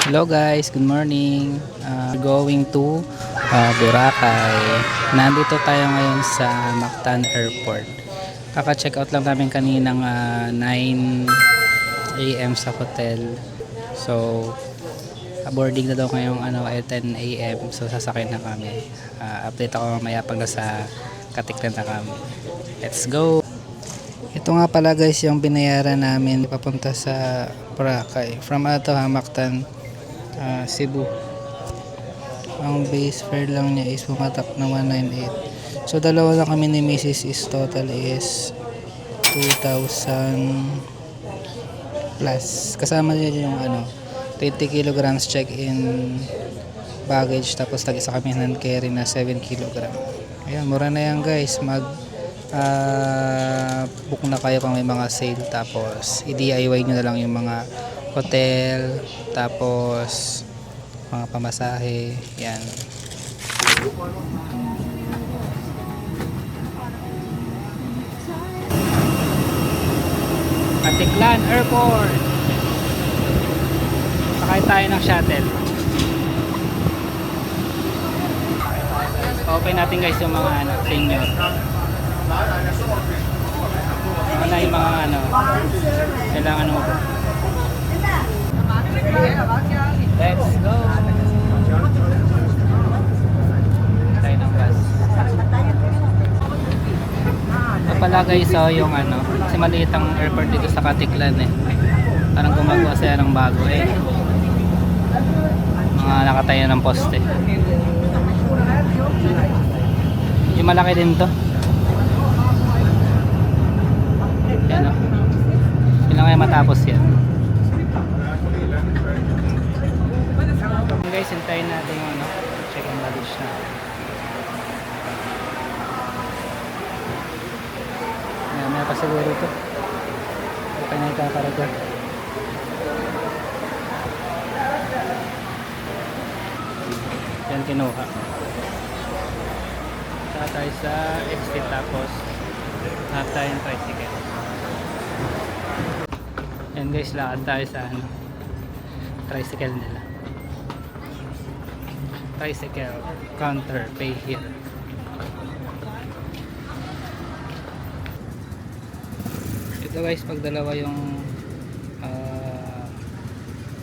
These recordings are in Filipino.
Hello guys, good morning. Going to Boracay. Nandito tayo ngayon sa Mactan Airport. Kaka-check out lang namin kaninang 9 AM sa hotel. So boarding na daw ngayong 10 AM. So sasakay na kami. Update ako mamaya pag nasa Katiklan na kami. Let's go! Ito nga pala guys yung binayaran namin papunta sa Boracay. From Mactan, Cebu. Ang base fare lang niya is pumatak na 198. So dalawa lang kami ni Mrs. is total is 2,000 plus. Kasama niya yung 20 kilograms check-in baggage, tapos tag-isa kami hand carry na 7 kilogram. Ayan, mura na yan guys. Book na kayo kung may mga sale, tapos i-DIY nyo na lang yung mga hotel, tapos mga pamasahe. Yan. Katiklan Airport. Sakay tayo ng shuttle. Open natin guys yung mga senior. Ano yung mga kailangan mo ba? Let's go! Tayo ng bus. Ito pala guys, yung kasi maliit ang airport dito sa Katiklan Parang gumagawa sila ng bago mga nakatayo ng poste. Yung malaki din to. Yan Kailangan kaya matapos yan. Guys, hintayin natin yung check-in baggage na. May pa siguro ito. Okay na ikakarga. Yan kinuha. Saka tayo sa exit, tapos lahat tayo yung tricycle. Yan guys, lakad tayo sa tricycle nila. Tricycle counter, pay here. Ito guys, pag dalawa yung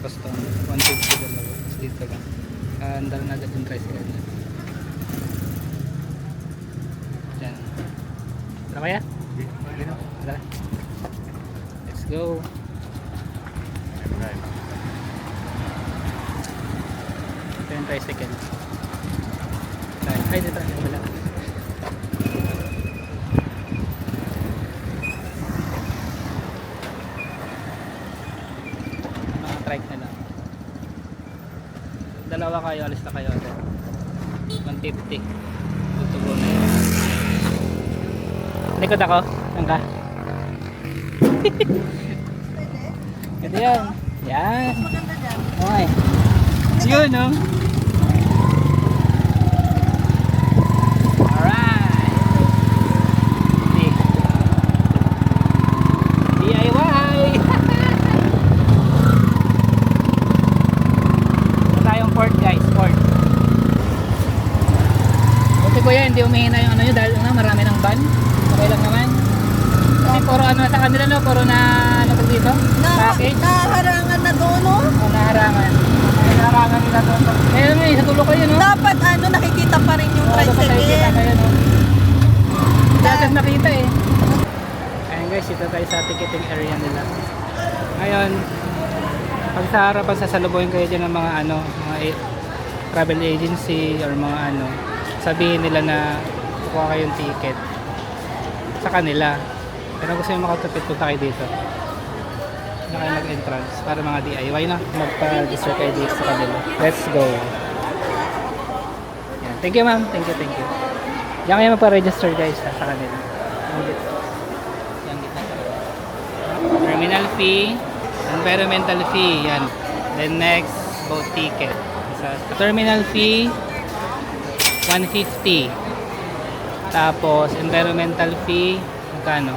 customer, 150 dalawa. Dito lang andal na agad yung tricycle nila. Yan. Tara kaya? Tara. Let's go. Ito yung tricycle. Ay, dito. Wala. Mga trike na lang. Dalawa kayo, alis na kayo. 150. Tutubo na yun. Likod ako. Saan ka? Ito yan. Yan. Okay. Yun Alright. DIY. Ito tayong port guys. Port. Buti ko yan. Hindi umihina yung yun dahil marami ng van. Okay lang naman. Kasi puro sa kanila puro na dito? Package? Naharangan na doon Naharangan. Naharangan nila doon. Kaya naman sa tulo kayo Dapat nakikita pa rin yung tricycle. Nakikita kayo Hindi agad nakita Ayan guys, ito tayo sa ticketing area nila. Ngayon, pag sa harapan sasalubuhin kayo dyan ng mga mga travel agency or mga sabihin nila na kukuha kayong ticket sa kanila. Pero gusto nyo makatupit, punta kayo dito. Na kayo mag-entrance para mga DIY na magpa-register kayo dito sa kanila. Let's go. Yan. Thank you ma'am. Thank you. Yan kayo magpa-register guys sa kanila. Yan gitna talaga. Terminal fee, environmental fee. Yan. Then next, boat ticket. Terminal fee 150. Tapos environmental fee magkano?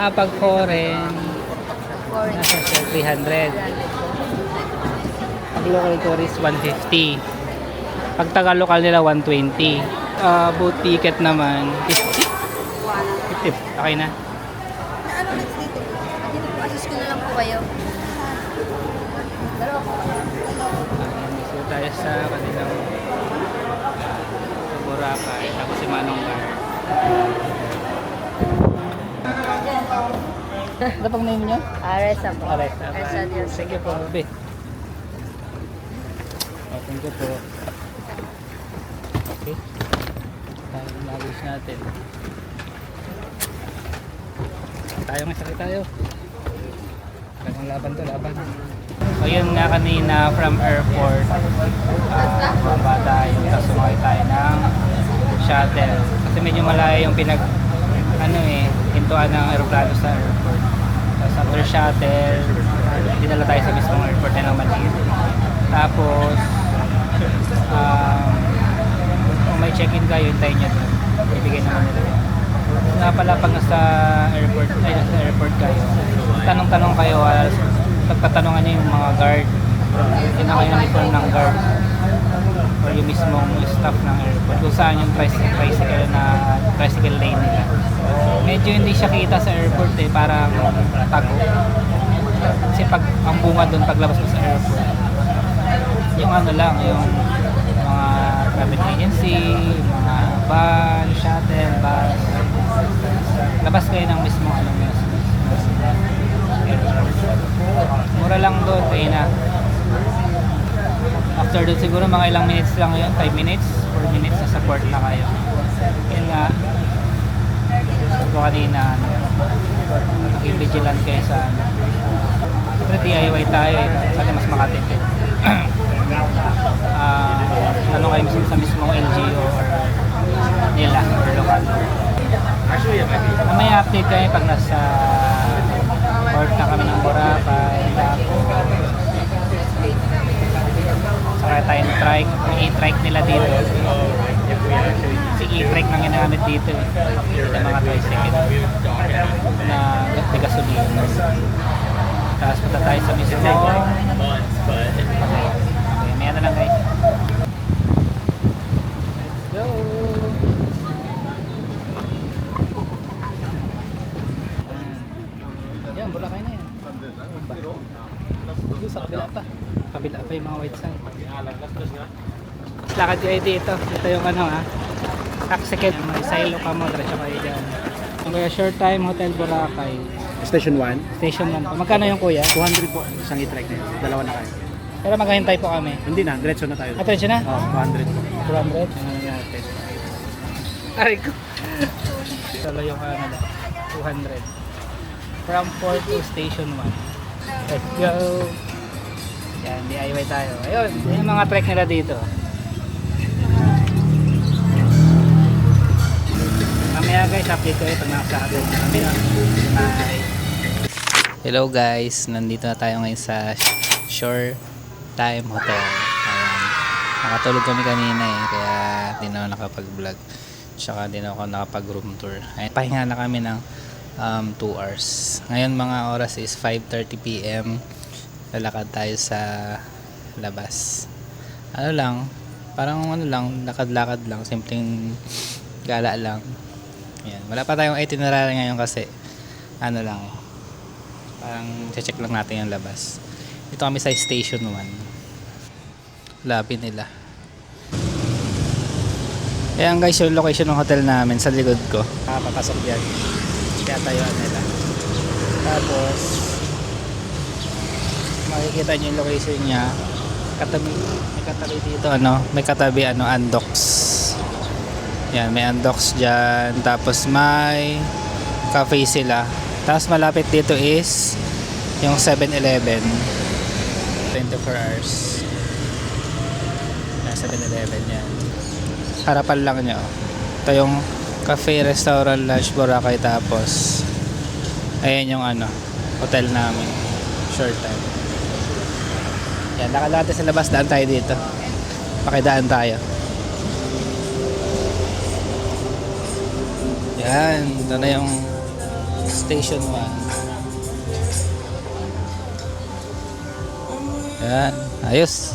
Pag foreign foreign. Nasa share 300. Pag local tourist 150. Pag taga local nila 120. Boat ticket naman 50. 50. Okay na. Na ano next dito? Assist ko na lang po kayo. Dalawa po. So tayo sa kanilang Boracay. Tapos si Manong Gar. Ano pang name nyo? Aresa po. Aresa. Aresa Diaz. Sige po, Be. Thank you po. Okay. Tayo ng luggage natin. Tayo nga, sakit tayo. Talagang laban to, laban. So yun nga kanina from airport. Baba tayo. Tapos sumakay tayo ng shuttle. Kasi medyo malayo yung hintuan ng aeroplano sa airport. Tapos after shuttle, dinala tayo sa mismong airport na ng Manila. Tapos, kung may check-in kayo, hintayin nyo doon. Ibigay naman nila yun. Nga pala pag nasa airport kayo, tanong-tanong kayo, pagpatanungan nyo yung mga guard, yun na kayo uniform ng guard or yung mismong staff ng airport kung saan yung tricycle lane nila. Medyo hindi siya kita sa airport parang tago. Kasi pag ang bunga doon paglabas mo sa airport, yung yung mga private agency, mga van, shuttle, bus, labas kayo ng mismong mura lang doon, na after doon siguro mga ilang minutes lang yun, 5 minutes, 4 minutes na support na kayo. Yun nga, sabi ko kanina, maging vigilant kayo sa pero DIY tayo sana mas makatipid. Tanong kayo sa mismong LGU or nila or local. May update kayo pag nasa port na kami ng Boracay. Saka tayo ng trike, yung e-trike nila dito. Si e-trike nang ginagamit dito ng mga tricycle na gasolina. Tapos punta tayo sa mismo. Okay, may ano lang guys. Let's go! Yan, Boracay na yan. Sa kabila pa. Kabila pa yung mga white sand. Lakad kayo dito. Ito yung taxicab. May silo ka mo. Diretso kayo dyan. Kaya short time Hotel Boracay. Station 1. Station 1 po. Magkano yung kuya? 200 po. Isang e-trike na yun. Dalawa na kayo. Pero maghahintay po kami. Hindi na. Diretso na tayo. Atensya na? Oh, 200 po. 200? Ano natin? Aray ko. Salo yung 200. From port to station 1. Let's go! Yan, DIY tayo. Ayun, yung mga trek nila dito. Mamaya guys, update ko pag nakasakit. Bye! Hello guys, nandito na tayo ngayon sa Shore Time Hotel. Ayan. Nakatulog kami kanina kaya di na ako nakapag-vlog. Tsaka di na ako nakapag-room tour. Ayan, pahinga na kami ng 2 hours. Ngayon mga oras is 5:30 PM. Lalakad tayo sa labas. Parang lakad-lakad lang, simpleng gala lang. Ayan, wala pa tayong itinerary ngayon kasi parang check lang natin yung labas. Ito kami sa station 1. Labi nila. Ayan guys, yung location ng hotel namin sa likod ko. Papasok dyan. Kaya tayo nila. Tapos makikita nyo yung location niya. May katabi dito may katabi Andox. Yan, may Andox dyan. Tapos may cafe sila. Tapos malapit dito is yung 7-Eleven. 24 hours. Yan, 7-Eleven yan. Harapan lang nyo. Ito yung cafe, restaurant, lunch, Boracay. Tapos ayan yung hotel namin. Short time. Yan, lakad sa labas. Daan tayo dito. Pakidaan tayo. Yan, ito na yung station 1. Yan, ayos.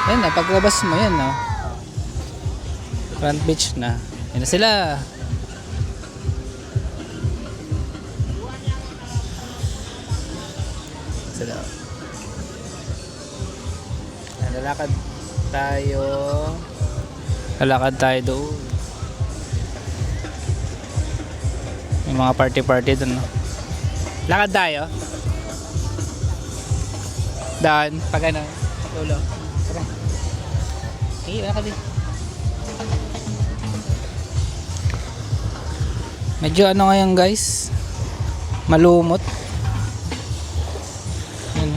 Yan na, paglabas mo yan, no? Front beach na. Yan na sila. Sila. Yan, lalakad tayo. Lalakad tayo doon. May mga party-party doon, no? Lakad tayo. Daan, pag ano, patulo. Tara. Sige, lakad din. Medyo ano ngayon guys, malumot. Yan.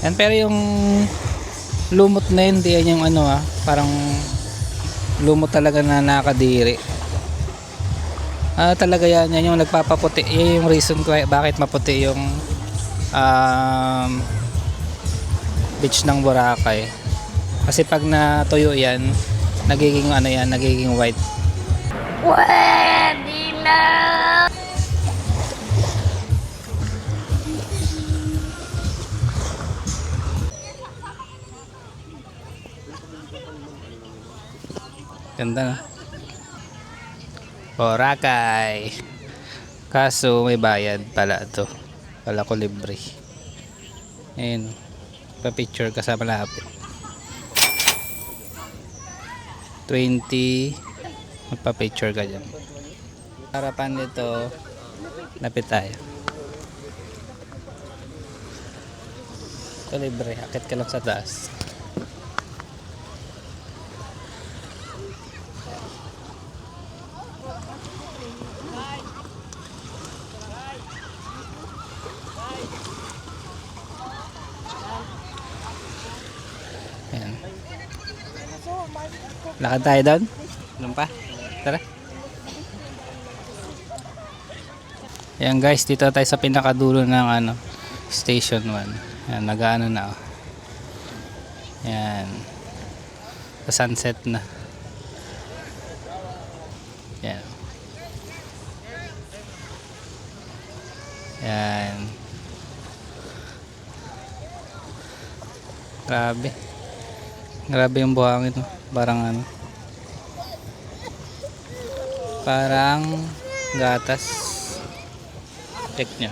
Yan, pero yung lumot na yun, di yan yung ano parang lumot talaga na nakadiri. Talaga yan yung nagpapaputi. Yan yung reason ko bakit maputi yung beach ng Boracay. Kasi pag natuyo yan, nagiging ano yan, nagiging white. Pwede na! Ganda na. Boracay. Kaso may bayad pala to. Pala ko libre. Ayun. Pa-picture ka sa malapit. 20. Magpa-picture ka dyan. Harapan nito. Lapit tayo. Ito libre. Akit ka lang sa taas. Ayan. Lakad tayo doon. Doon pa. Tara. Ayan guys, dito tayo sa pinakadulo ng ano, station 1. Ayan, nag-ano na. Oh. Ayan. Sa sunset na. Ayan. Ayan. Grabe. Grabe yung buhangin, no? Parang ano. Parang gatas. Check nyo.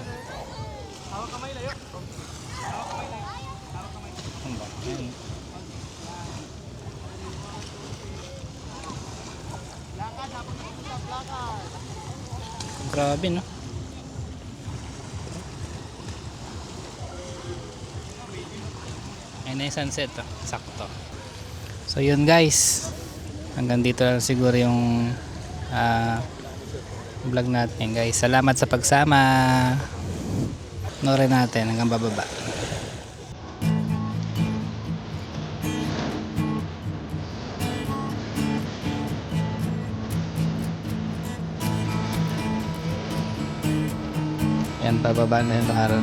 Grabe, no? Ayun na yung sunset, oh. Sakto. So yun guys, hanggang dito lang siguro yung vlog natin guys. Salamat sa pagsama. Noorin natin hanggang bababa. Yan, pababa na yung araw.